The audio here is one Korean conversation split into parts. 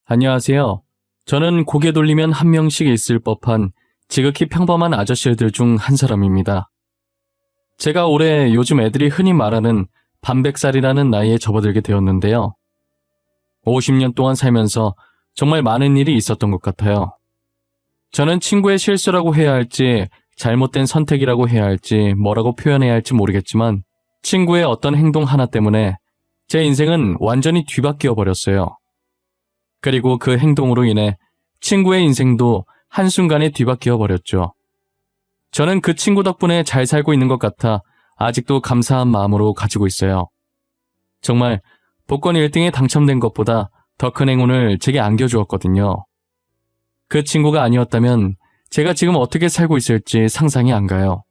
안녕하세요. 저는 고개 돌리면 한 명씩 있을 법한 지극히 평범한 아저씨들 중 한 사람입니다. 제가 올해 요즘 애들이 흔히 말하는 반백살이라는 나이에 접어들게 되었는데요. 50년 동안 살면서 정말 많은 일이 있었던 것 같아요. 저는 친구의 실수라고 해야 할지 잘못된 선택이라고 해야 할지 뭐라고 표현해야 할지 모르겠지만 친구의 어떤 행동 하나 때문에 제 인생은 완전히 뒤바뀌어 버렸어요. 그리고 그 행동으로 인해 친구의 인생도 한순간에 뒤바뀌어 버렸죠. 저는 그 친구 덕분에 잘 살고 있는 것 같아 아직도 감사한 마음으로 가지고 있어요. 정말 복권 1등에 당첨된 것보다 더 큰 행운을 제게 안겨주었거든요. 그 친구가 아니었다면 제가 지금 어떻게 살고 있을지 상상이 안 가요.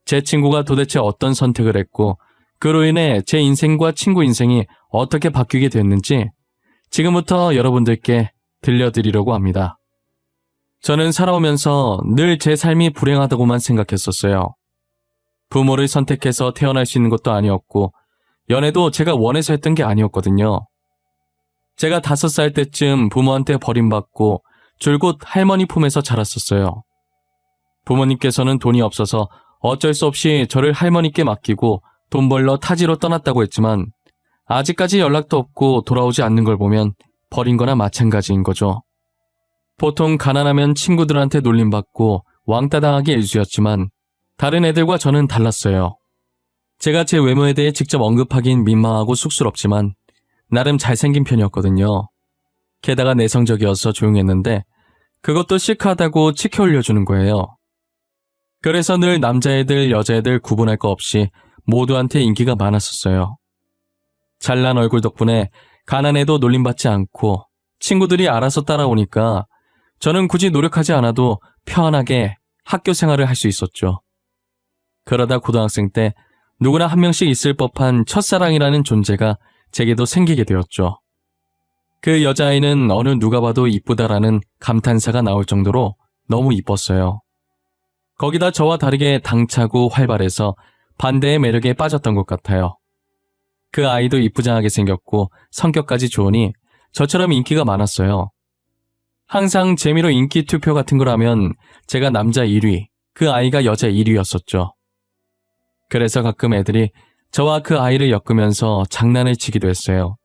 제 친구가 도대체 어떤 선택을 했고 그로 인해 제 인생과 친구 인생이 어떻게 바뀌게 됐는지 지금부터 여러분들께 들려드리려고 합니다. 저는 살아오면서 늘 제 삶이 불행하다고만 생각했었어요. 부모를 선택해서 태어날 수 있는 것도 아니었고 연애도 제가 원해서 했던 게 아니었거든요. 제가 5살 때쯤 부모한테 버림받고 줄곧 할머니 품에서 자랐었어요. 부모님께서는 돈이 없어서 어쩔 수 없이 저를 할머니께 맡기고 돈 벌러 타지로 떠났다고 했지만 아직까지 연락도 없고 돌아오지 않는 걸 보면 버린 거나 마찬가지인 거죠. 보통 가난하면 친구들한테 놀림받고 왕따 당하기 일쑤였지만 다른 애들과 저는 달랐어요. 제가 제 외모에 대해 직접 언급하긴 민망하고 쑥스럽지만 나름 잘생긴 편이었거든요. 게다가 내성적이어서 조용했는데 그것도 시크하다고 치켜 올려주는 거예요. 그래서 늘 남자애들, 여자애들 구분할 거 없이 모두한테 인기가 많았었어요. 잘난 얼굴 덕분에 가난해도 놀림받지 않고 친구들이 알아서 따라오니까 저는 굳이 노력하지 않아도 편하게 학교 생활을 할 수 있었죠. 그러다 고등학생 때 누구나 한 명씩 있을 법한 첫사랑이라는 존재가 제게도 생기게 되었죠. 그 여자아이는 어느 누가 봐도 이쁘다라는 감탄사가 나올 정도로 너무 이뻤어요. 거기다 저와 다르게 당차고 활발해서 반대의 매력에 빠졌던 것 같아요. 그 아이도 이쁘장하게 생겼고 성격까지 좋으니 저처럼 인기가 많았어요. 항상 재미로 인기 투표 같은 걸 하면 제가 남자 1위, 그 아이가 여자 1위였었죠. 그래서 가끔 애들이 저와 그 아이를 엮으면서 장난을 치기도 했어요.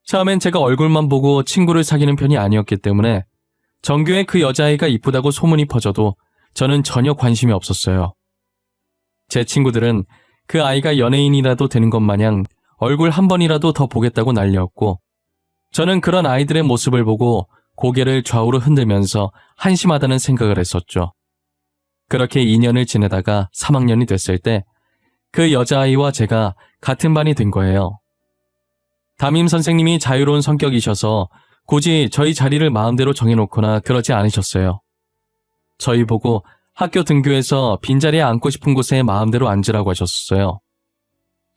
처음엔 제가 얼굴만 보고 친구를 사귀는 편이 아니었기 때문에 전교에 그 여자아이가 이쁘다고 소문이 퍼져도 저는 전혀 관심이 없었어요. 제 친구들은 그 아이가 연예인이라도 되는 것 마냥 얼굴 한 번이라도 더 보겠다고 난리였고 저는 그런 아이들의 모습을 보고 고개를 좌우로 흔들면서 한심하다는 생각을 했었죠. 그렇게 2년을 지내다가 3학년이 됐을 때 그 여자아이와 제가 같은 반이 된 거예요. 담임 선생님이 자유로운 성격이셔서 굳이 저희 자리를 마음대로 정해놓거나 그러지 않으셨어요. 저희 보고 학교 등교해서 빈자리에 앉고 싶은 곳에 마음대로 앉으라고 하셨어요.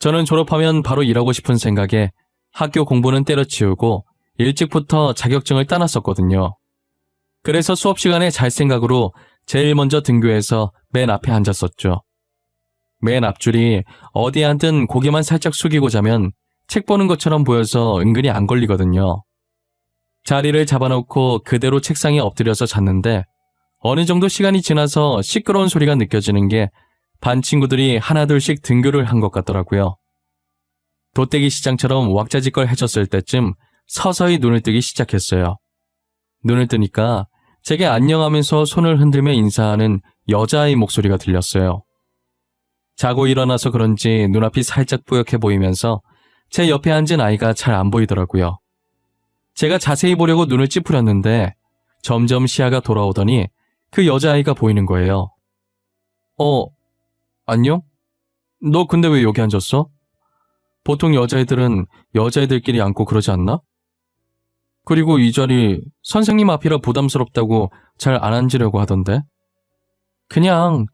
저는 졸업하면 바로 일하고 싶은 생각에 학교 공부는 때려치우고 일찍부터 자격증을 따놨었거든요. 그래서 수업 시간에 잘 생각으로 제일 먼저 등교해서 맨 앞에 앉았었죠. 맨 앞줄이 어디에 앉든 고개만 살짝 숙이고 자면 책 보는 것처럼 보여서 은근히 안 걸리거든요. 자리를 잡아놓고 그대로 책상에 엎드려서 잤는데 어느 정도 시간이 지나서 시끄러운 소리가 느껴지는 게 반 친구들이 하나둘씩 등교를 한 것 같더라고요. 돗대기 시장처럼 왁자지껄해졌을 때쯤 서서히 눈을 뜨기 시작했어요. 눈을 뜨니까 제게 안녕하면서 손을 흔들며 인사하는 여자아이 목소리가 들렸어요. 자고 일어나서 그런지 눈앞이 살짝 뿌옇게 보이면서 제 옆에 앉은 아이가 잘 안 보이더라고요. 제가 자세히 보려고 눈을 찌푸렸는데 점점 시야가 돌아오더니 그 여자아이가 보이는 거예요. 안녕? 너 근데 왜 여기 앉았어? 보통 여자애들은 여자애들끼리 앉고 그러지 않나? 그리고 이 자리 선생님 앞이라 부담스럽다고 잘 안 앉으려고 하던데? 그냥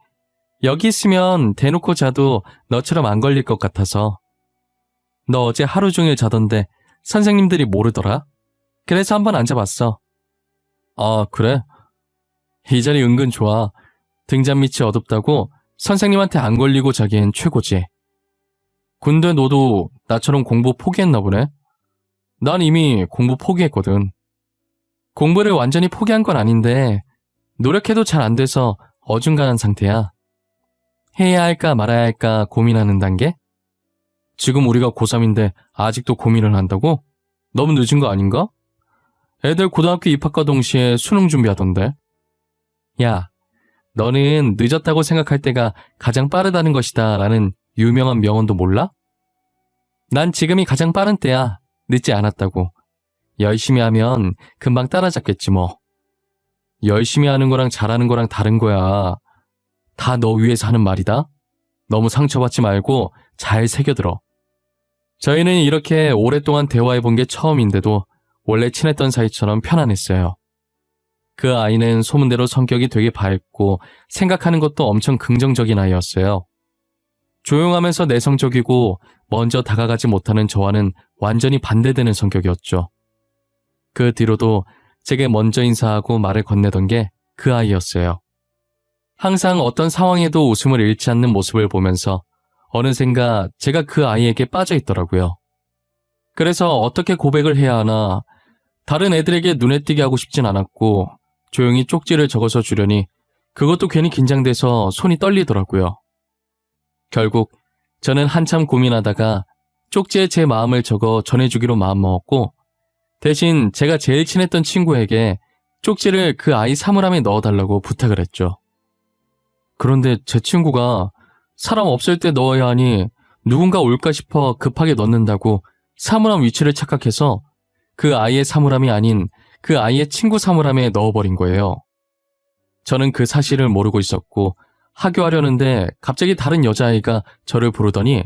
여기 있으면 대놓고 자도 너처럼 안 걸릴 것 같아서. 너 어제 하루 종일 자던데 선생님들이 모르더라? 그래서 한번 앉아봤어. 아, 그래? 이 자리 은근 좋아. 등잔 밑이 어둡다고 선생님한테 안 걸리고 자기엔 최고지. 근데 너도 나처럼 공부 포기했나 보네? 난 이미 공부 포기했거든. 공부를 완전히 포기한 건 아닌데 노력해도 잘 안 돼서 어중간한 상태야. 해야 할까 말아야 할까 고민하는 단계? 지금 우리가 고3인데 아직도 고민을 한다고? 너무 늦은 거 아닌가? 애들 고등학교 입학과 동시에 수능 준비하던데. 야, 너는 늦었다고 생각할 때가 가장 빠르다는 것이다 라는 유명한 명언도 몰라? 난 지금이 가장 빠른 때야. 늦지 않았다고. 열심히 하면 금방 따라잡겠지 뭐. 열심히 하는 거랑 잘하는 거랑 다른 거야. 다 너 위해서 하는 말이다. 너무 상처받지 말고 잘 새겨들어. 저희는 이렇게 오랫동안 대화해본 게 처음인데도 원래 친했던 사이처럼 편안했어요. 그 아이는 소문대로 성격이 되게 밝고 생각하는 것도 엄청 긍정적인 아이였어요. 조용하면서 내성적이고 먼저 다가가지 못하는 저와는 완전히 반대되는 성격이었죠. 그 뒤로도 제게 먼저 인사하고 말을 건네던 게 그 아이였어요. 항상 어떤 상황에도 웃음을 잃지 않는 모습을 보면서 어느샌가 제가 그 아이에게 빠져 있더라고요. 그래서 어떻게 고백을 해야 하나 다른 애들에게 눈에 띄게 하고 싶진 않았고 조용히 쪽지를 적어서 주려니 그것도 괜히 긴장돼서 손이 떨리더라고요. 결국 저는 한참 고민하다가 쪽지에 제 마음을 적어 전해주기로 마음먹었고 대신 제가 제일 친했던 친구에게 쪽지를 그 아이 사물함에 넣어달라고 부탁을 했죠. 그런데 제 친구가 사람 없을 때 넣어야 하니 누군가 올까 싶어 급하게 넣는다고 사물함 위치를 착각해서 그 아이의 사물함이 아닌 그 아이의 친구 사물함에 넣어버린 거예요. 저는 그 사실을 모르고 있었고 하교하려는데 갑자기 다른 여자아이가 저를 부르더니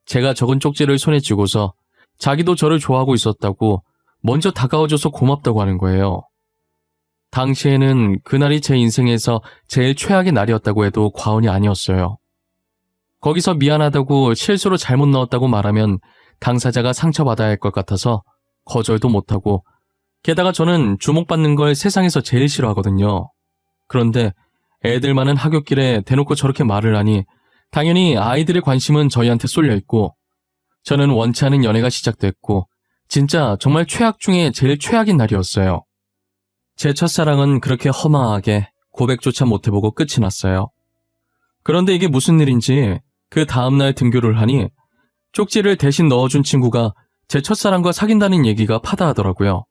제가 적은 쪽지를 손에 쥐고서 자기도 저를 좋아하고 있었다고 먼저 다가와줘서 고맙다고 하는 거예요. 당시에는 그날이 제 인생에서 제일 최악의 날이었다고 해도 과언이 아니었어요. 거기서 미안하다고 실수로 잘못 넣었다고 말하면 당사자가 상처받아야 할 것 같아서 거절도 못하고 게다가 저는 주목받는 걸 세상에서 제일 싫어하거든요. 그런데 애들 많은 하굣길에 대놓고 저렇게 말을 하니 당연히 아이들의 관심은 저희한테 쏠려있고 저는 원치 않은 연애가 시작됐고 진짜 정말 최악 중에 제일 최악인 날이었어요. 제 첫사랑은 그렇게 허망하게 고백조차 못해보고 끝이 났어요. 그런데 이게 무슨 일인지 그 다음날 등교를 하니 쪽지를 대신 넣어준 친구가 제 첫사랑과 사귄다는 얘기가 파다하더라고요.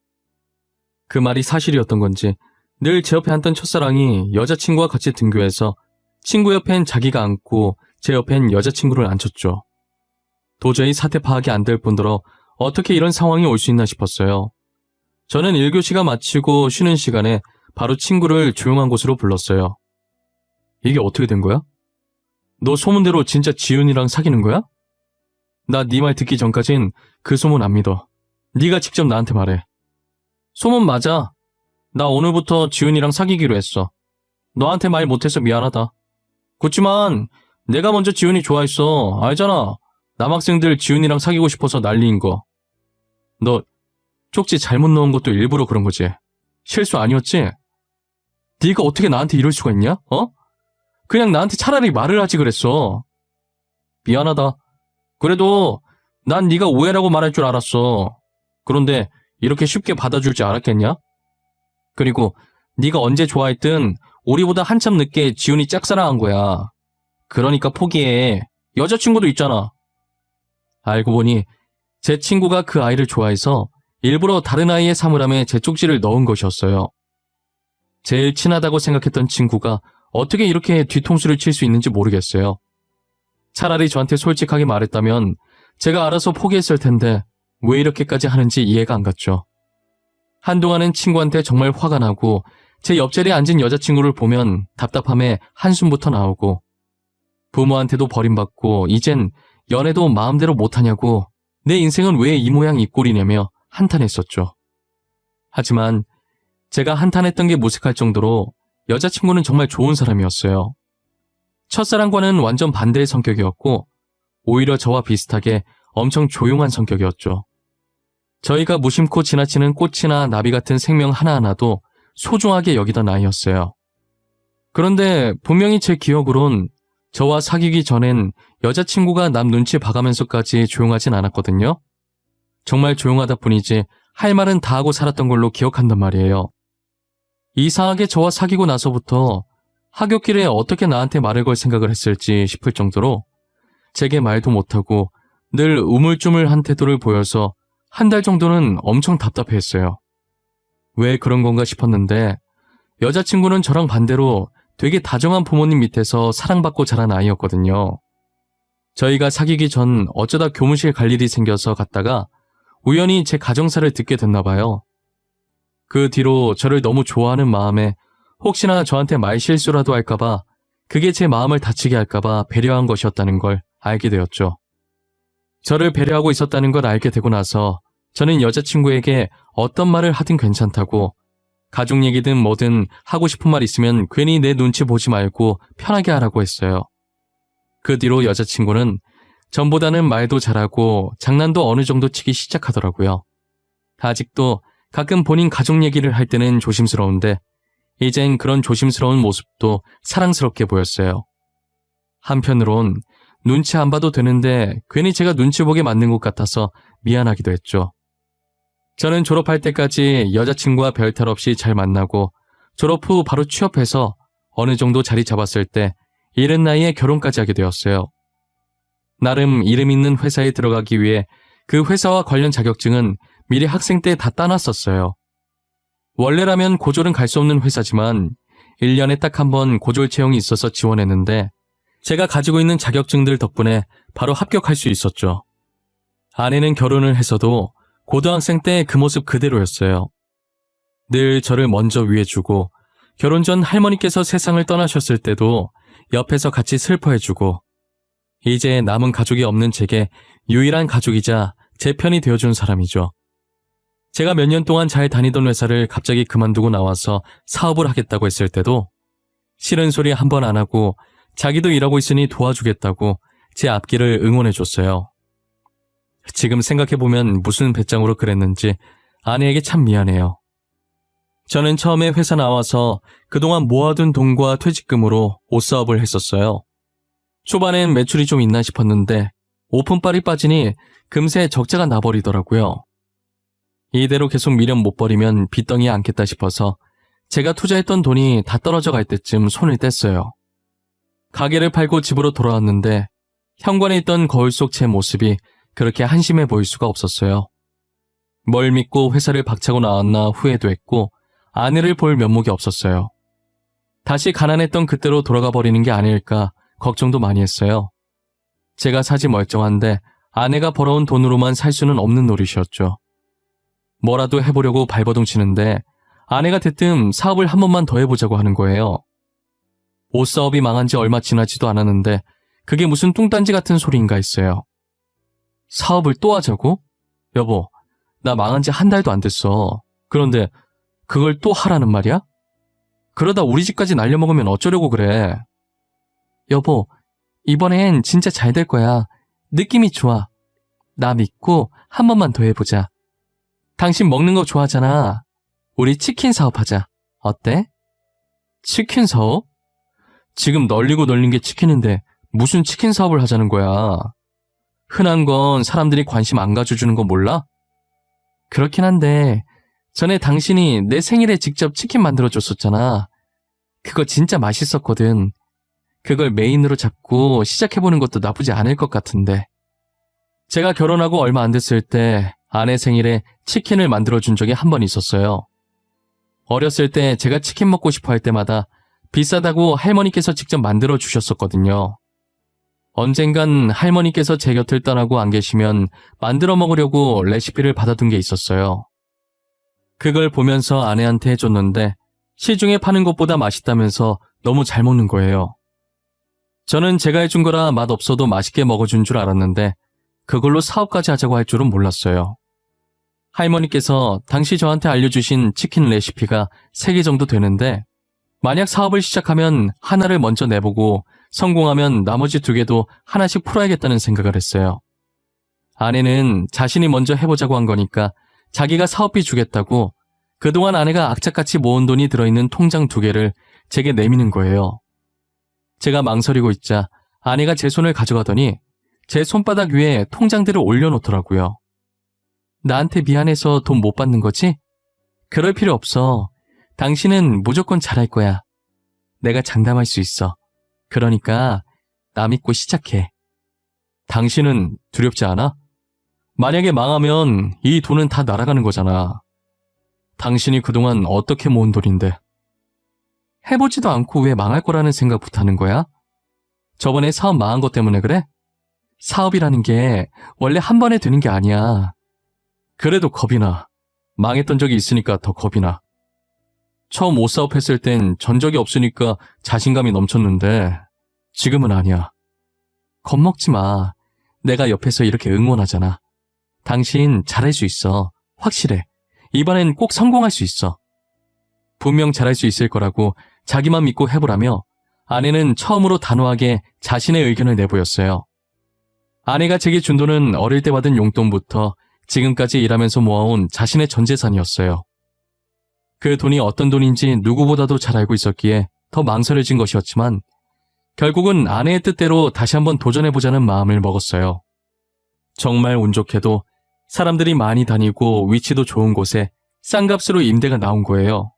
그 말이 사실이었던 건지 늘 제 옆에 앉던 첫사랑이 여자친구와 같이 등교해서 친구 옆엔 자기가 앉고 제 옆엔 여자친구를 앉혔죠. 도저히 사태 파악이 안 될 뿐더러 어떻게 이런 상황이 올 수 있나 싶었어요. 저는 1교시가 마치고 쉬는 시간에 바로 친구를 조용한 곳으로 불렀어요. 이게 어떻게 된 거야? 너 소문대로 진짜 지훈이랑 사귀는 거야? 나 네 말 듣기 전까진 그 소문 안 믿어. 네가 직접 나한테 말해. 소문 맞아. 나 오늘부터 지훈이랑 사귀기로 했어. 너한테 말 못해서 미안하다. 그렇지만 내가 먼저 지훈이 좋아했어. 알잖아. 남학생들 지훈이랑 사귀고 싶어서 난리인 거. 너 쪽지 잘못 넣은 것도 일부러 그런 거지? 실수 아니었지? 네가 어떻게 나한테 이럴 수가 있냐? 그냥 나한테 차라리 말을 하지 그랬어. 미안하다. 그래도 난 네가 오해라고 말할 줄 알았어. 그런데 이렇게 쉽게 받아줄 줄 알았겠냐? 그리고 네가 언제 좋아했든 우리보다 한참 늦게 지훈이 짝사랑한 거야. 그러니까 포기해. 여자친구도 있잖아. 알고 보니 제 친구가 그 아이를 좋아해서 일부러 다른 아이의 사물함에 제 쪽지를 넣은 것이었어요. 제일 친하다고 생각했던 친구가 어떻게 이렇게 뒤통수를 칠 수 있는지 모르겠어요. 차라리 저한테 솔직하게 말했다면 제가 알아서 포기했을 텐데 왜 이렇게까지 하는지 이해가 안 갔죠. 한동안은 친구한테 정말 화가 나고 제 옆자리에 앉은 여자친구를 보면 답답함에 한숨부터 나오고 부모한테도 버림받고 이젠 연애도 마음대로 못하냐고 내 인생은 왜 이 모양 이 꼴이냐며 한탄했었죠. 하지만 제가 한탄했던 게 무색할 정도로 여자친구는 정말 좋은 사람이었어요. 첫사랑과는 완전 반대의 성격이었고 오히려 저와 비슷하게 엄청 조용한 성격이었죠. 저희가 무심코 지나치는 꽃이나 나비 같은 생명 하나하나도 소중하게 여기던 아이였어요. 그런데 분명히 제 기억으론 저와 사귀기 전엔 여자친구가 남 눈치 봐가면서까지 조용하진 않았거든요. 정말 조용하다 뿐이지 할 말은 다 하고 살았던 걸로 기억한단 말이에요. 이상하게 저와 사귀고 나서부터 하굣길에 어떻게 나한테 말을 걸 생각을 했을지 싶을 정도로 제게 말도 못하고 늘 우물쭈물한 태도를 보여서 한 달 정도는 엄청 답답해했어요. 왜 그런 건가 싶었는데 여자친구는 저랑 반대로 되게 다정한 부모님 밑에서 사랑받고 자란 아이였거든요. 저희가 사귀기 전 어쩌다 교무실 갈 일이 생겨서 갔다가 우연히 제 가정사를 듣게 됐나 봐요. 그 뒤로 저를 너무 좋아하는 마음에 혹시나 저한테 말실수라도 할까봐 그게 제 마음을 다치게 할까봐 배려한 것이었다는 걸 알게 되었죠. 저를 배려하고 있었다는 걸 알게 되고 나서 저는 여자친구에게 어떤 말을 하든 괜찮다고 가족 얘기든 뭐든 하고 싶은 말 있으면 괜히 내 눈치 보지 말고 편하게 하라고 했어요. 그 뒤로 여자친구는 전보다는 말도 잘하고 장난도 어느 정도 치기 시작하더라고요. 아직도 가끔 본인 가족 얘기를 할 때는 조심스러운데 이젠 그런 조심스러운 모습도 사랑스럽게 보였어요. 한편으론 눈치 안 봐도 되는데 괜히 제가 눈치 보게 만든 것 같아서 미안하기도 했죠. 저는 졸업할 때까지 여자친구와 별탈 없이 잘 만나고 졸업 후 바로 취업해서 어느 정도 자리 잡았을 때 이른 나이에 결혼까지 하게 되었어요. 나름 이름 있는 회사에 들어가기 위해 그 회사와 관련 자격증은 미리 학생 때 다 따놨었어요. 원래라면 고졸은 갈 수 없는 회사지만 1년에 딱 한 번 고졸 채용이 있어서 지원했는데 제가 가지고 있는 자격증들 덕분에 바로 합격할 수 있었죠. 아내는 결혼을 해서도 고등학생 때 그 모습 그대로였어요. 늘 저를 먼저 위해주고 결혼 전 할머니께서 세상을 떠나셨을 때도 옆에서 같이 슬퍼해주고 이제 남은 가족이 없는 제게 유일한 가족이자 제 편이 되어준 사람이죠. 제가 몇 년 동안 잘 다니던 회사를 갑자기 그만두고 나와서 사업을 하겠다고 했을 때도 싫은 소리 한 번 안 하고 자기도 일하고 있으니 도와주겠다고 제 앞길을 응원해줬어요. 지금 생각해보면 무슨 배짱으로 그랬는지 아내에게 참 미안해요. 저는 처음에 회사 나와서 그동안 모아둔 돈과 퇴직금으로 옷사업을 했었어요. 초반엔 매출이 좀 있나 싶었는데 오픈빨이 빠지니 금세 적자가 나버리더라고요. 이대로 계속 미련 못 버리면 빚덩이에 앉겠다 싶어서 제가 투자했던 돈이 다 떨어져 갈 때쯤 손을 뗐어요. 가게를 팔고 집으로 돌아왔는데 현관에 있던 거울 속 제 모습이 그렇게 한심해 보일 수가 없었어요. 뭘 믿고 회사를 박차고 나왔나 후회도 했고 아내를 볼 면목이 없었어요. 다시 가난했던 그때로 돌아가 버리는 게 아닐까 걱정도 많이 했어요. 제가 사지 멀쩡한데 아내가 벌어온 돈으로만 살 수는 없는 노릇이었죠. 뭐라도 해보려고 발버둥 치는데 아내가 대뜸 사업을 한 번만 더 해보자고 하는 거예요. 옷 사업이 망한 지 얼마 지나지도 않았는데 그게 무슨 뚱딴지 같은 소리인가 했어요. 사업을 또 하자고? 여보, 나 망한 지 한 달도 안 됐어. 그런데 그걸 또 하라는 말이야? 그러다 우리 집까지 날려먹으면 어쩌려고 그래. 여보, 이번엔 진짜 잘 될 거야. 느낌이 좋아. 나 믿고 한 번만 더 해보자. 당신 먹는 거 좋아하잖아. 우리 치킨 사업하자. 어때? 치킨 사업? 지금 널리고 널린 게 치킨인데 무슨 치킨 사업을 하자는 거야. 흔한 건 사람들이 관심 안 가져주는 거 몰라? 그렇긴 한데 전에 당신이 내 생일에 직접 치킨 만들어줬었잖아. 그거 진짜 맛있었거든. 그걸 메인으로 잡고 시작해보는 것도 나쁘지 않을 것 같은데. 제가 결혼하고 얼마 안 됐을 때 아내 생일에 치킨을 만들어준 적이 한 번 있었어요. 어렸을 때 제가 치킨 먹고 싶어 할 때마다 비싸다고 할머니께서 직접 만들어주셨었거든요. 언젠간 할머니께서 제 곁을 떠나고 안 계시면 만들어 먹으려고 레시피를 받아둔 게 있었어요. 그걸 보면서 아내한테 해줬는데 시중에 파는 것보다 맛있다면서 너무 잘 먹는 거예요. 저는 제가 해준 거라 맛없어도 맛있게 먹어준 줄 알았는데 그걸로 사업까지 하자고 할 줄은 몰랐어요. 할머니께서 당시 저한테 알려주신 치킨 레시피가 3개 정도 되는데 만약 사업을 시작하면 하나를 먼저 내보고 성공하면 나머지 2개도 하나씩 풀어야겠다는 생각을 했어요. 아내는 자신이 먼저 해보자고 한 거니까 자기가 사업비 주겠다고 그동안 아내가 악착같이 모은 돈이 들어있는 통장 2개를 제게 내미는 거예요. 제가 망설이고 있자 아내가 제 손을 가져가더니 제 손바닥 위에 통장들을 올려놓더라고요. 나한테 미안해서 돈 못 받는 거지? 그럴 필요 없어. 당신은 무조건 잘할 거야. 내가 장담할 수 있어. 그러니까 나 믿고 시작해. 당신은 두렵지 않아? 만약에 망하면 이 돈은 다 날아가는 거잖아. 당신이 그동안 어떻게 모은 돈인데. 해보지도 않고 왜 망할 거라는 생각부터 하는 거야? 저번에 사업 망한 것 때문에 그래? 사업이라는 게 원래 한 번에 되는 게 아니야. 그래도 겁이 나. 망했던 적이 있으니까 더 겁이 나. 처음 옷 사업했을 땐 전적이 없으니까 자신감이 넘쳤는데 지금은 아니야. 겁먹지 마. 내가 옆에서 이렇게 응원하잖아. 당신 잘할 수 있어. 확실해. 이번엔 꼭 성공할 수 있어. 분명 잘할 수 있을 거라고 자기만 믿고 해보라며 아내는 처음으로 단호하게 자신의 의견을 내보였어요. 아내가 제게 준 돈은 어릴 때 받은 용돈부터 지금까지 일하면서 모아온 자신의 전 재산이었어요. 그 돈이 어떤 돈인지 누구보다도 잘 알고 있었기에 더 망설여진 것이었지만 결국은 아내의 뜻대로 다시 한번 도전해보자는 마음을 먹었어요. 정말 운 좋게도 사람들이 많이 다니고 위치도 좋은 곳에 싼 값으로 임대가 나온 거예요.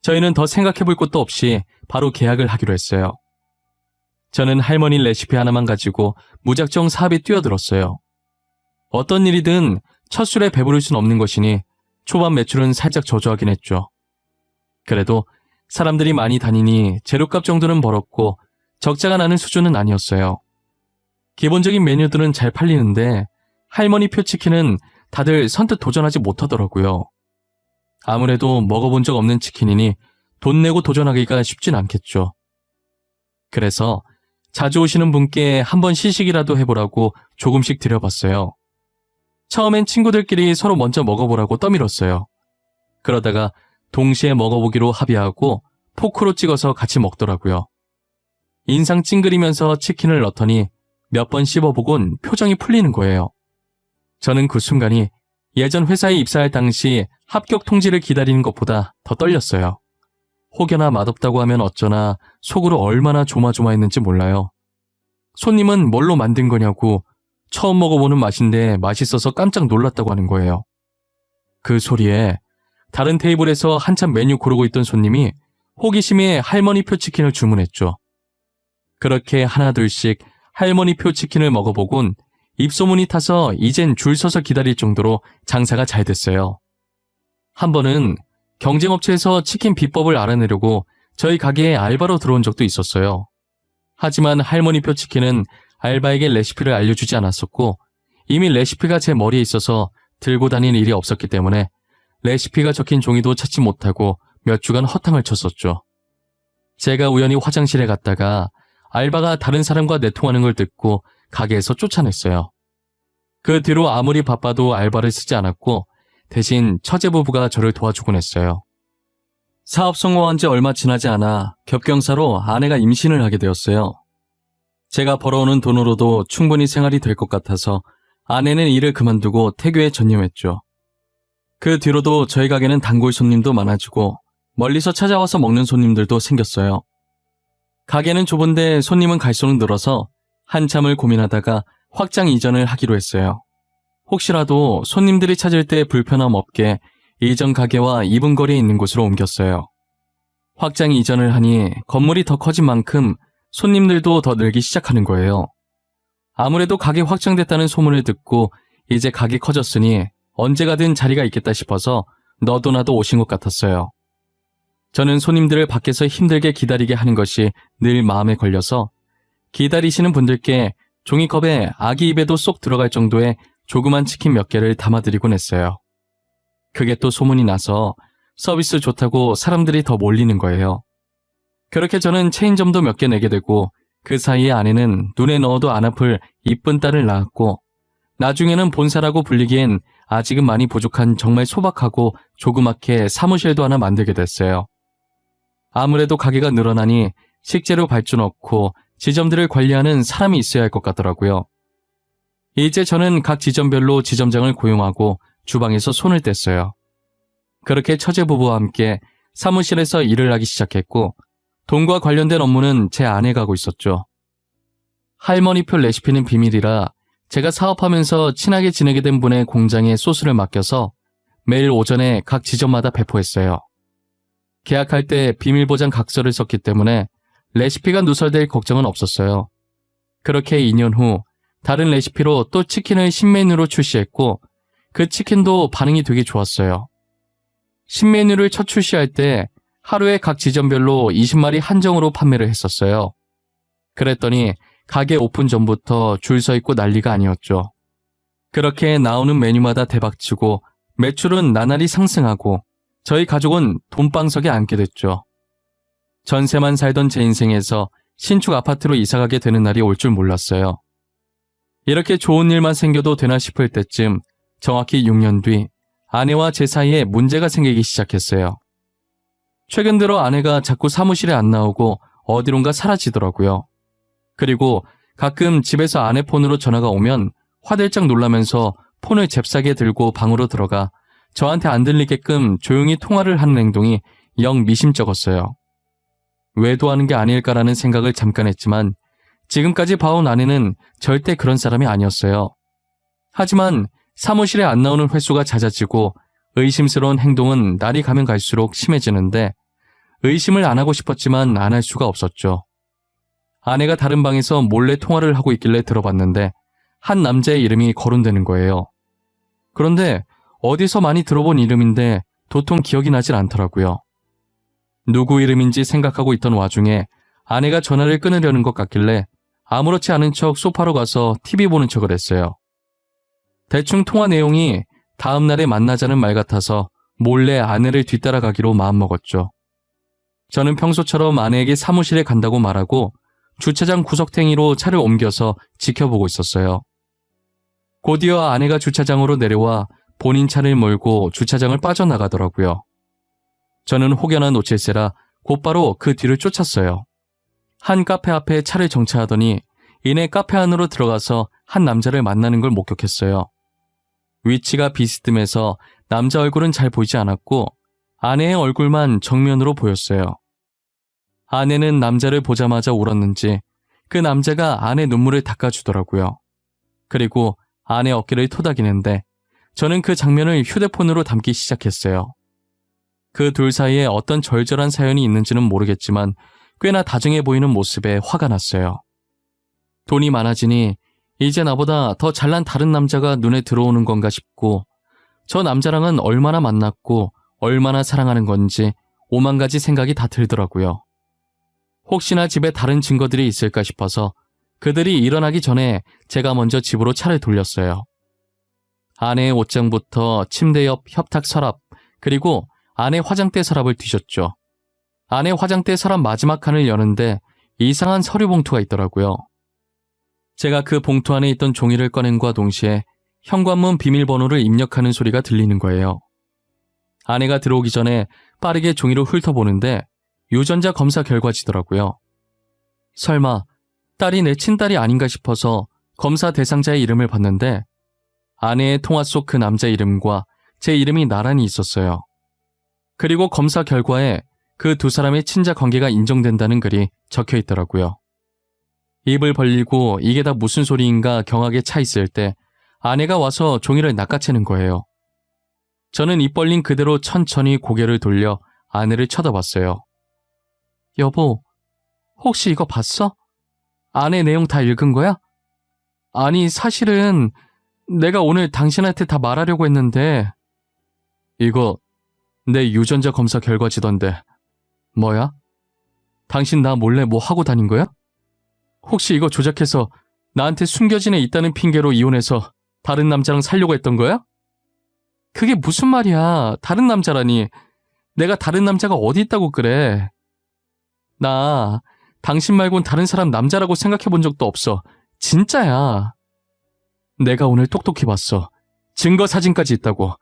저희는 더 생각해볼 것도 없이 바로 계약을 하기로 했어요. 저는 할머니 레시피 하나만 가지고 무작정 사업에 뛰어들었어요. 어떤 일이든 첫 술에 배부를 순 없는 것이니 초반 매출은 살짝 저조하긴 했죠. 그래도 사람들이 많이 다니니 재료값 정도는 벌었고 적자가 나는 수준은 아니었어요. 기본적인 메뉴들은 잘 팔리는데 할머니 표 치킨은 다들 선뜻 도전하지 못하더라고요. 아무래도 먹어본 적 없는 치킨이니 돈 내고 도전하기가 쉽진 않겠죠. 그래서 자주 오시는 분께 한번 시식이라도 해보라고 조금씩 드려봤어요. 처음엔 친구들끼리 서로 먼저 먹어보라고 떠밀었어요. 그러다가 동시에 먹어보기로 합의하고 포크로 찍어서 같이 먹더라고요. 인상 찡그리면서 치킨을 넣더니 몇 번 씹어보곤 표정이 풀리는 거예요. 저는 그 순간이 예전 회사에 입사할 당시 합격 통지를 기다리는 것보다 더 떨렸어요. 혹여나 맛없다고 하면 어쩌나 속으로 얼마나 조마조마했는지 몰라요. 손님은 뭘로 만든 거냐고 처음 먹어보는 맛인데 맛있어서 깜짝 놀랐다고 하는 거예요. 그 소리에 다른 테이블에서 한참 메뉴 고르고 있던 손님이 호기심에 할머니표 치킨을 주문했죠. 그렇게 하나둘씩 할머니표 치킨을 먹어보곤 입소문이 타서 이젠 줄 서서 기다릴 정도로 장사가 잘 됐어요. 한 번은 경쟁업체에서 치킨 비법을 알아내려고 저희 가게에 알바로 들어온 적도 있었어요. 하지만 할머니표 치킨은 알바에게 레시피를 알려주지 않았었고 이미 레시피가 제 머리에 있어서 들고 다닐 일이 없었기 때문에 레시피가 적힌 종이도 찾지 못하고 몇 주간 허탕을 쳤었죠. 제가 우연히 화장실에 갔다가 알바가 다른 사람과 내통하는 걸 듣고 가게에서 쫓아냈어요. 그 뒤로 아무리 바빠도 알바를 쓰지 않았고 대신 처제 부부가 저를 도와주곤 했어요. 사업 성공한 지 얼마 지나지 않아 겹경사로 아내가 임신을 하게 되었어요. 제가 벌어오는 돈으로도 충분히 생활이 될 것 같아서 아내는 일을 그만두고 태교에 전념했죠. 그 뒤로도 저희 가게는 단골 손님도 많아지고 멀리서 찾아와서 먹는 손님들도 생겼어요. 가게는 좁은데 손님은 갈수록 늘어서 한참을 고민하다가 확장 이전을 하기로 했어요. 혹시라도 손님들이 찾을 때 불편함 없게 이전 가게와 이분 거리에 있는 곳으로 옮겼어요. 확장 이전을 하니 건물이 더 커진 만큼 손님들도 더 늘기 시작하는 거예요. 아무래도 가게 확장됐다는 소문을 듣고 이제 가게 커졌으니 언제 가든 자리가 있겠다 싶어서 너도 나도 오신 것 같았어요. 저는 손님들을 밖에서 힘들게 기다리게 하는 것이 늘 마음에 걸려서 기다리시는 분들께 종이컵에 아기 입에도 쏙 들어갈 정도의 조그만 치킨 몇 개를 담아드리곤 했어요. 그게 또 소문이 나서 서비스 좋다고 사람들이 더 몰리는 거예요. 그렇게 저는 체인점도 몇 개 내게 되고 그 사이에 아내는 눈에 넣어도 안 아플 이쁜 딸을 낳았고 나중에는 본사라고 불리기엔 아직은 많이 부족한 정말 소박하고 조그맣게 사무실도 하나 만들게 됐어요. 아무래도 가게가 늘어나니 식재료 발주 넣고 지점들을 관리하는 사람이 있어야 할 것 같더라고요. 이제 저는 각 지점별로 지점장을 고용하고 주방에서 손을 뗐어요. 그렇게 처제 부부와 함께 사무실에서 일을 하기 시작했고 돈과 관련된 업무는 제 아내가 하고 있었죠. 할머니표 레시피는 비밀이라 제가 사업하면서 친하게 지내게 된 분의 공장에 소스를 맡겨서 매일 오전에 각 지점마다 배포했어요. 계약할 때 비밀보장 각서를 썼기 때문에 레시피가 누설될 걱정은 없었어요. 그렇게 2년 후 다른 레시피로 또 치킨을 신메뉴로 출시했고 그 치킨도 반응이 되게 좋았어요. 신메뉴를 첫 출시할 때 하루에 각 지점별로 20마리 한정으로 판매를 했었어요. 그랬더니 가게 오픈 전부터 줄 서 있고 난리가 아니었죠. 그렇게 나오는 메뉴마다 대박치고 매출은 나날이 상승하고 저희 가족은 돈방석에 앉게 됐죠. 전세만 살던 제 인생에서 신축 아파트로 이사가게 되는 날이 올 줄 몰랐어요. 이렇게 좋은 일만 생겨도 되나 싶을 때쯤 정확히 6년 뒤 아내와 제 사이에 문제가 생기기 시작했어요. 최근 들어 아내가 자꾸 사무실에 안 나오고 어디론가 사라지더라고요. 그리고 가끔 집에서 아내 폰으로 전화가 오면 화들짝 놀라면서 폰을 잽싸게 들고 방으로 들어가 저한테 안 들리게끔 조용히 통화를 하는 행동이 영 미심쩍었어요. 외도하는 게 아닐까라는 생각을 잠깐 했지만 지금까지 봐온 아내는 절대 그런 사람이 아니었어요. 하지만 사무실에 안 나오는 횟수가 잦아지고 의심스러운 행동은 날이 가면 갈수록 심해지는데 의심을 안 하고 싶었지만 안 할 수가 없었죠. 아내가 다른 방에서 몰래 통화를 하고 있길래 들어봤는데 한 남자의 이름이 거론되는 거예요. 그런데 어디서 많이 들어본 이름인데 도통 기억이 나질 않더라고요. 누구 이름인지 생각하고 있던 와중에 아내가 전화를 끊으려는 것 같길래 아무렇지 않은 척 소파로 가서 TV 보는 척을 했어요. 대충 통화 내용이 다음 날에 만나자는 말 같아서 몰래 아내를 뒤따라가기로 마음먹었죠. 저는 평소처럼 아내에게 사무실에 간다고 말하고 주차장 구석탱이로 차를 옮겨서 지켜보고 있었어요. 곧이어 아내가 주차장으로 내려와 본인 차를 몰고 주차장을 빠져나가더라고요. 저는 혹여나 놓칠세라 곧바로 그 뒤를 쫓았어요. 한 카페 앞에 차를 정차하더니 이내 카페 안으로 들어가서 한 남자를 만나는 걸 목격했어요. 위치가 비스듬해서 남자 얼굴은 잘 보이지 않았고 아내의 얼굴만 정면으로 보였어요. 아내는 남자를 보자마자 울었는지 그 남자가 아내 눈물을 닦아주더라고요. 그리고 아내 어깨를 토닥이는데 저는 그 장면을 휴대폰으로 담기 시작했어요. 그 둘 사이에 어떤 절절한 사연이 있는지는 모르겠지만 꽤나 다정해 보이는 모습에 화가 났어요. 돈이 많아지니 이제 나보다 더 잘난 다른 남자가 눈에 들어오는 건가 싶고 저 남자랑은 얼마나 만났고 얼마나 사랑하는 건지 5만 가지 생각이 다 들더라고요. 혹시나 집에 다른 증거들이 있을까 싶어서 그들이 일어나기 전에 제가 먼저 집으로 차를 돌렸어요. 아내의 옷장부터 침대 옆 협탁 서랍 그리고 아내 화장대 서랍을 뒤졌죠. 아내 화장대 서랍 마지막 칸을 여는데 이상한 서류 봉투가 있더라고요. 제가 그 봉투 안에 있던 종이를 꺼낸과 동시에 현관문 비밀번호를 입력하는 소리가 들리는 거예요. 아내가 들어오기 전에 빠르게 종이로 훑어보는데 유전자 검사 결과지더라고요. 설마 딸이 내 친딸이 아닌가 싶어서 검사 대상자의 이름을 봤는데 아내의 통화 속 그 남자 이름과 제 이름이 나란히 있었어요. 그리고 검사 결과에 그 두 사람의 친자 관계가 인정된다는 글이 적혀 있더라고요. 입을 벌리고 이게 다 무슨 소리인가 경악에 차 있을 때 아내가 와서 종이를 낚아채는 거예요. 저는 입 벌린 그대로 천천히 고개를 돌려 아내를 쳐다봤어요. 여보, 혹시 이거 봤어? 아내 내용 다 읽은 거야? 아니, 사실은 내가 오늘 당신한테 다 말하려고 했는데 이거 내 유전자 검사 결과지던데 뭐야? 당신 나 몰래 뭐 하고 다닌 거야? 혹시 이거 조작해서 나한테 숨겨진 애 있다는 핑계로 이혼해서 다른 남자랑 살려고 했던 거야? 그게 무슨 말이야. 다른 남자라니. 내가 다른 남자가 어디 있다고 그래. 나 당신 말곤 다른 사람 남자라고 생각해 본 적도 없어. 진짜야. 내가 오늘 똑똑히 봤어. 증거 사진까지 있다고.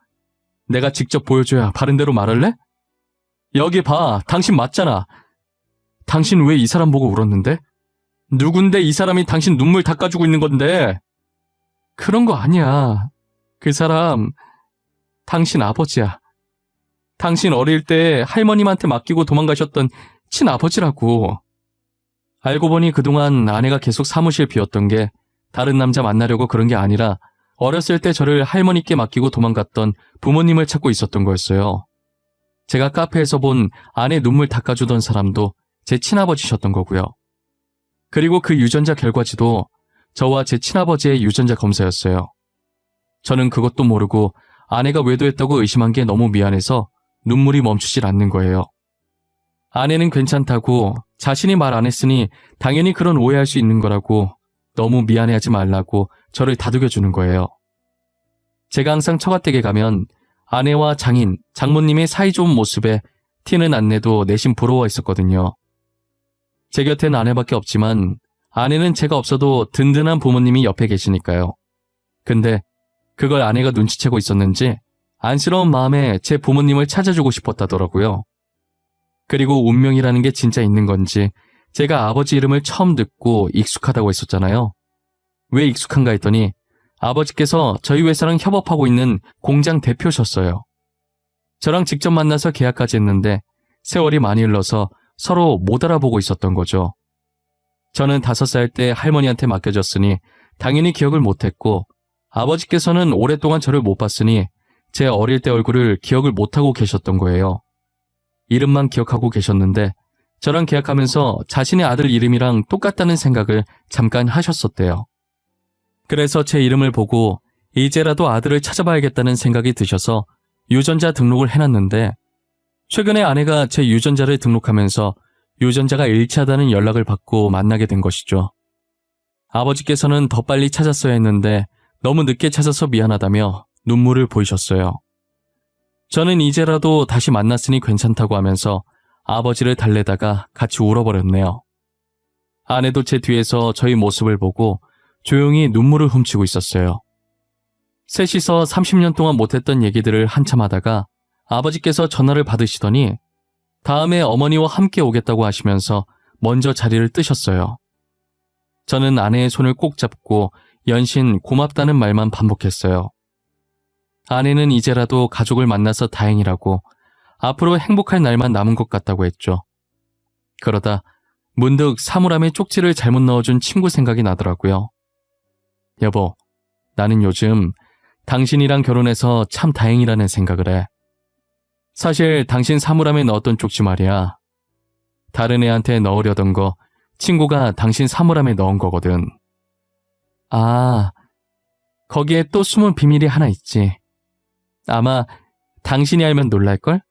내가 직접 보여줘야 바른 대로 말할래? 여기 봐. 당신 맞잖아. 당신 왜 이 사람 보고 울었는데? 누군데 이 사람이 당신 눈물 닦아주고 있는 건데? 그런 거 아니야. 그 사람 당신 아버지야. 당신 어릴 때 할머님한테 맡기고 도망가셨던 친아버지라고. 알고 보니 그동안 아내가 계속 사무실 비웠던 게 다른 남자 만나려고 그런 게 아니라 어렸을 때 저를 할머니께 맡기고 도망갔던 부모님을 찾고 있었던 거였어요. 제가 카페에서 본 아내 눈물 닦아주던 사람도 제 친아버지셨던 거고요. 그리고 그 유전자 결과지도 저와 제 친아버지의 유전자 검사였어요. 저는 그것도 모르고 아내가 외도했다고 의심한 게 너무 미안해서 눈물이 멈추질 않는 거예요. 아내는 괜찮다고 자신이 말 안 했으니 당연히 그런 오해할 수 있는 거라고 너무 미안해하지 말라고 저를 다독여주는 거예요. 제가 항상 처가댁에 가면 아내와 장인, 장모님의 사이좋은 모습에 티는 안 내도 내심 부러워 했었거든요. 제 곁엔 아내밖에 없지만 아내는 제가 없어도 든든한 부모님이 옆에 계시니까요. 근데 그걸 아내가 눈치채고 있었는지 안쓰러운 마음에 제 부모님을 찾아주고 싶었다더라고요. 그리고 운명이라는 게 진짜 있는 건지 제가 아버지 이름을 처음 듣고 익숙하다고 했었잖아요. 왜 익숙한가 했더니 아버지께서 저희 회사랑 협업하고 있는 공장 대표셨어요. 저랑 직접 만나서 계약까지 했는데 세월이 많이 흘러서 서로 못 알아보고 있었던 거죠. 저는 5살 때 할머니한테 맡겨졌으니 당연히 기억을 못했고 아버지께서는 오랫동안 저를 못 봤으니 제 어릴 때 얼굴을 기억을 못하고 계셨던 거예요. 이름만 기억하고 계셨는데 저랑 계약하면서 자신의 아들 이름이랑 똑같다는 생각을 잠깐 하셨었대요. 그래서 제 이름을 보고 이제라도 아들을 찾아봐야겠다는 생각이 드셔서 유전자 등록을 해놨는데 최근에 아내가 제 유전자를 등록하면서 유전자가 일치하다는 연락을 받고 만나게 된 것이죠. 아버지께서는 더 빨리 찾았어야 했는데 너무 늦게 찾아서 미안하다며 눈물을 보이셨어요. 저는 이제라도 다시 만났으니 괜찮다고 하면서 아버지를 달래다가 같이 울어버렸네요. 아내도 제 뒤에서 저희 모습을 보고 조용히 눈물을 훔치고 있었어요. 셋이서 30년 동안 못했던 얘기들을 한참 하다가 아버지께서 전화를 받으시더니 다음에 어머니와 함께 오겠다고 하시면서 먼저 자리를 뜨셨어요. 저는 아내의 손을 꼭 잡고 연신 고맙다는 말만 반복했어요. 아내는 이제라도 가족을 만나서 다행이라고 앞으로 행복할 날만 남은 것 같다고 했죠. 그러다 문득 사물함에 쪽지를 잘못 넣어준 친구 생각이 나더라고요. 여보, 나는 요즘 당신이랑 결혼해서 참 다행이라는 생각을 해. 사실 당신 사물함에 넣었던 쪽지 말이야. 다른 애한테 넣으려던 거 친구가 당신 사물함에 넣은 거거든. 아, 거기에 또 숨은 비밀이 하나 있지. 아마 당신이 알면 놀랄걸?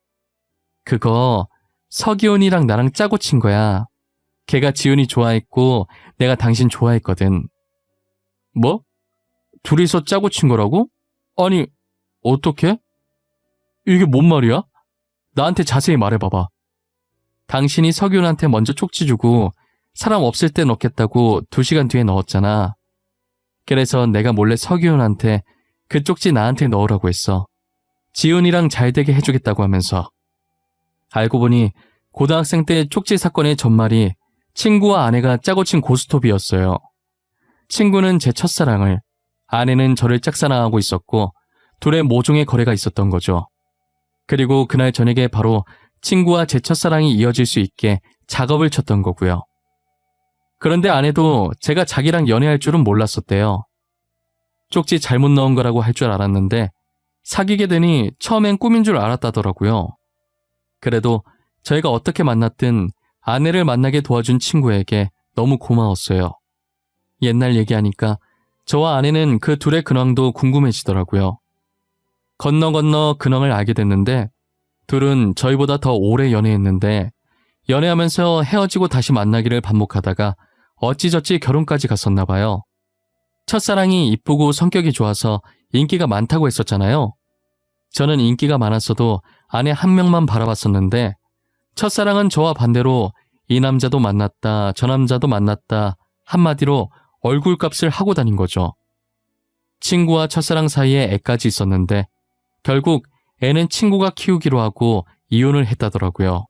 그거 서기훈이랑 나랑 짜고 친 거야. 걔가 지훈이 좋아했고 내가 당신 좋아했거든. 뭐? 둘이서 짜고 친 거라고? 아니, 어떻게? 이게 뭔 말이야? 나한테 자세히 말해봐봐. 당신이 서기훈한테 먼저 쪽지 주고 사람 없을 때 넣겠다고 2시간 뒤에 넣었잖아. 그래서 내가 몰래 서기훈한테 그 쪽지 나한테 넣으라고 했어. 지훈이랑 잘 되게 해주겠다고 하면서. 알고 보니 고등학생 때 쪽지 사건의 전말이 친구와 아내가 짜고 친 고스톱이었어요. 친구는 제 첫사랑을, 아내는 저를 짝사랑하고 있었고 둘의 모종의 거래가 있었던 거죠. 그리고 그날 저녁에 바로 친구와 제 첫사랑이 이어질 수 있게 작업을 쳤던 거고요. 그런데 아내도 제가 자기랑 연애할 줄은 몰랐었대요. 쪽지 잘못 넣은 거라고 할 줄 알았는데 사귀게 되니 처음엔 꿈인 줄 알았다더라고요. 그래도 저희가 어떻게 만났든 아내를 만나게 도와준 친구에게 너무 고마웠어요. 옛날 얘기하니까 저와 아내는 그 둘의 근황도 궁금해지더라고요. 건너 근황을 알게 됐는데 둘은 저희보다 더 오래 연애했는데 연애하면서 헤어지고 다시 만나기를 반복하다가 어찌저찌 결혼까지 갔었나 봐요. 첫사랑이 이쁘고 성격이 좋아서 인기가 많다고 했었잖아요. 저는 인기가 많았어도 아내 한 명만 바라봤었는데 첫사랑은 저와 반대로 이 남자도 만났다 저 남자도 만났다 한마디로 얼굴값을 하고 다닌 거죠. 친구와 첫사랑 사이에 애까지 있었는데 결국 애는 친구가 키우기로 하고 이혼을 했다더라고요.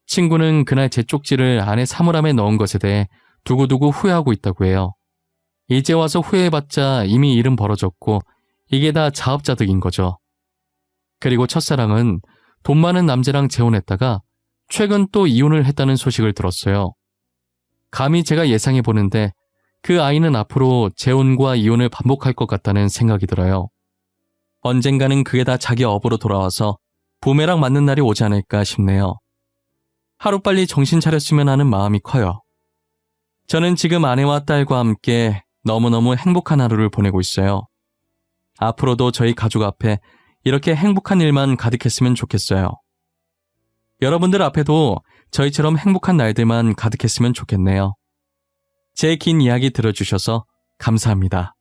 친구는 그날 제 쪽지를 아내 사물함에 넣은 것에 대해 두고두고 후회하고 있다고 해요. 이제 와서 후회해봤자 이미 일은 벌어졌고 이게 다 자업자득인 거죠. 그리고 첫사랑은 돈 많은 남자랑 재혼했다가 최근 또 이혼을 했다는 소식을 들었어요. 감히 제가 예상해보는데 그 아이는 앞으로 재혼과 이혼을 반복할 것 같다는 생각이 들어요. 언젠가는 그게 다 자기 업으로 돌아와서 부메랑 맞는 날이 오지 않을까 싶네요. 하루빨리 정신 차렸으면 하는 마음이 커요. 저는 지금 아내와 딸과 함께 너무너무 행복한 하루를 보내고 있어요. 앞으로도 저희 가족 앞에 이렇게 행복한 일만 가득했으면 좋겠어요. 여러분들 앞에도 저희처럼 행복한 날들만 가득했으면 좋겠네요. 제 긴 이야기 들어주셔서 감사합니다.